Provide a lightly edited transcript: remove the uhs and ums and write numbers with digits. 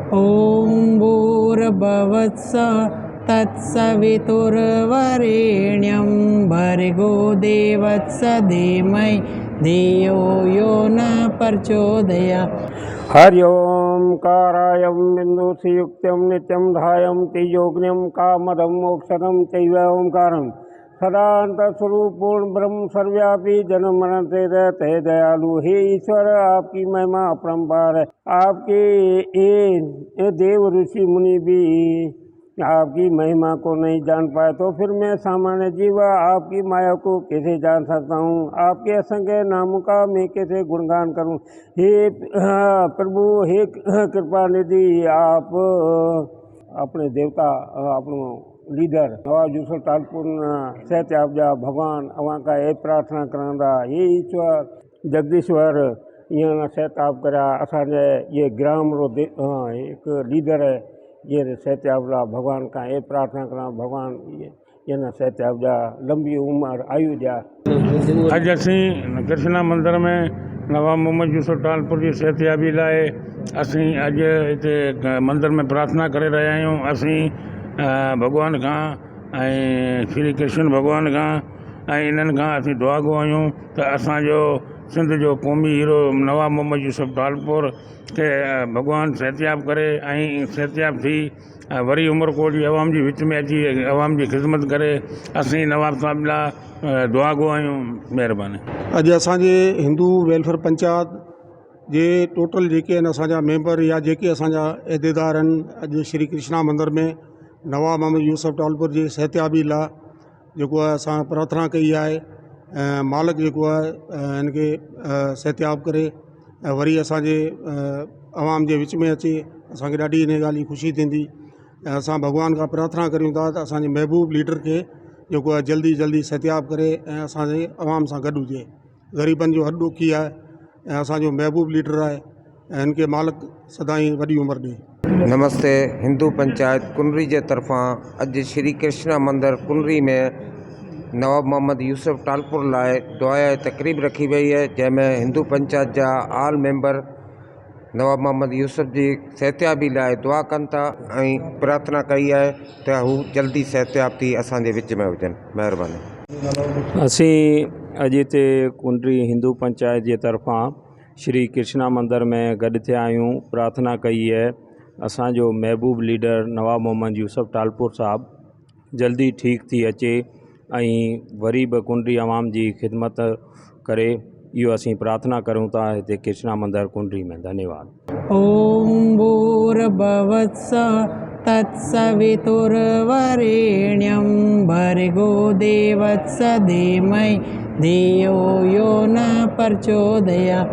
ॐ भूर्भुवस्सुः तत्सवितुर्वरेण्यं भर्गो देवस्य धीमहि धियो यो न प्रचोदयात्। हरि ओं कारायं बिन्दुसियुक्तं नित्यं ध्यायं तेजोग्निं कामदं मोक्षदं चैव ओंकारं सदान्तस्वरूप पूर्ण ब्रह्म सर्वव्यापी जन्म मरण से रहते दयालु। हे ईश्वर, आपकी महिमा अपरंपार है। आपके ये देव ऋषि मुनि भी आपकी महिमा को नहीं जान पाए, तो फिर मैं सामान्य जीव आपकी माया को कैसे जान सकता हूँ? आपके असंख्य नामों का मैं कैसे गुणगान करूँ? हे प्रभु, हे कृपा निधि, आप अपने देवता अपनों लीडर नवाब यूसुफ टालपुर सहत आपजा भगवान अवां का ये प्रार्थना करांदा। ये ईश्वर जगदीश्वर यहाँ सहत आप करा असांजे ये ग्राम रो एक लीडर है ये सहत आपला भगवान का ये प्रार्थना करा भगवान ये न सहत आपजा लंबी उम्र आयु जा। अज असी कृष्णा मंदिर में नवाब मोहम्मद यूसुफ टालपुर की सेहतयाबी लाए असी अज इतने मंदिर में प्रार्थना करे रहे आहियूं। असी भगवान का श्री कृष्ण भगवान का इन्हनि खां असीं दुआ गो आहियूं त असांजो सिंध जो क़ौमी हीरो नवाब मोहम्मद यूसुफ टालपुर के भगवान सेहतयाब करे ऐं सेहतयाब थी वरी उमरकोट जी अवाम जी विच में अची अवाम जी ख़िदमत करे। असीं नवाब साहब लाइ दुआ गो आहियूं। महिरबानी। अॼु असांजे हिंदू वेलफेयर पंचायत जे टोटल जेके आहिनि असांजा मेंबर या जेके असांजा अहदेदार आहिनि, अॼु श्री कृष्णा मंदिर में नवाब मोहम्मद यूसुफ टालपुर जी सेहतयाबी लाइ जेको आहे असां प्रार्थना कई आहे। मालिक जेको आहे हिनखे सेहतयाब करे वरी असांजे अवाम जे विच में अचे, असांखे ॾाढी इन ॻाल्हि जी ख़ुशी थींदी। असां भॻवान खां प्रार्थना करियूं था त असांजे महबूब लीडर खे जेको आहे जल्दी जल्दी सेहतयाब करे ऐं असांजे अवाम सां गॾु हुजे। ग़रीबनि जो हॾु ॾुखी आहे ऐं असांजो महबूब लीडर आहे ऐं हिनखे मालिक सदाईं वॾी उमिरि ॾिए। नमस्ते। हिंदू पंचायत कुनरी जे तरफ़ां अॼु श्री कृष्णा मंदिर कुनरी में नवाब मोहम्मद यूसुफ टालपुर लाइ दुआ तकरीब रखी वई है, जंहिंमें हिंदू पंचायत जा आल मेंबर नवाब मोहम्मद यूसुफ जी सेहतयाबी लाइ दुआ कनि था ऐं प्रार्थना कई है त हू जल्दी सेहतयाब थी असांजे विच में हुजनि। महिरबानी। असीं अॼु हिते कुंडरी हिंदू पंचायत जे तरफ़ां श्री कृष्णा मंदिर में गॾु थिया आहियूं। प्रार्थना कई है असांजो महबूब लीडर नवाब मोहम्मद यूसुफ टालपुर साहब जल्दी ठीक थी अचे ऐं वरी बि कुंडरी अवाम जी ख़िदमत करे, इहो असीं प्रार्थना करूं था हिते कृष्णा मंदिर कुंडरी में। धन्यवाद। ॐ भूर्भुवस्सुः तत्सवितुर्वरेण्यं भर्गो देवस्य धीमहि धियो यो न प्रचोदयात्।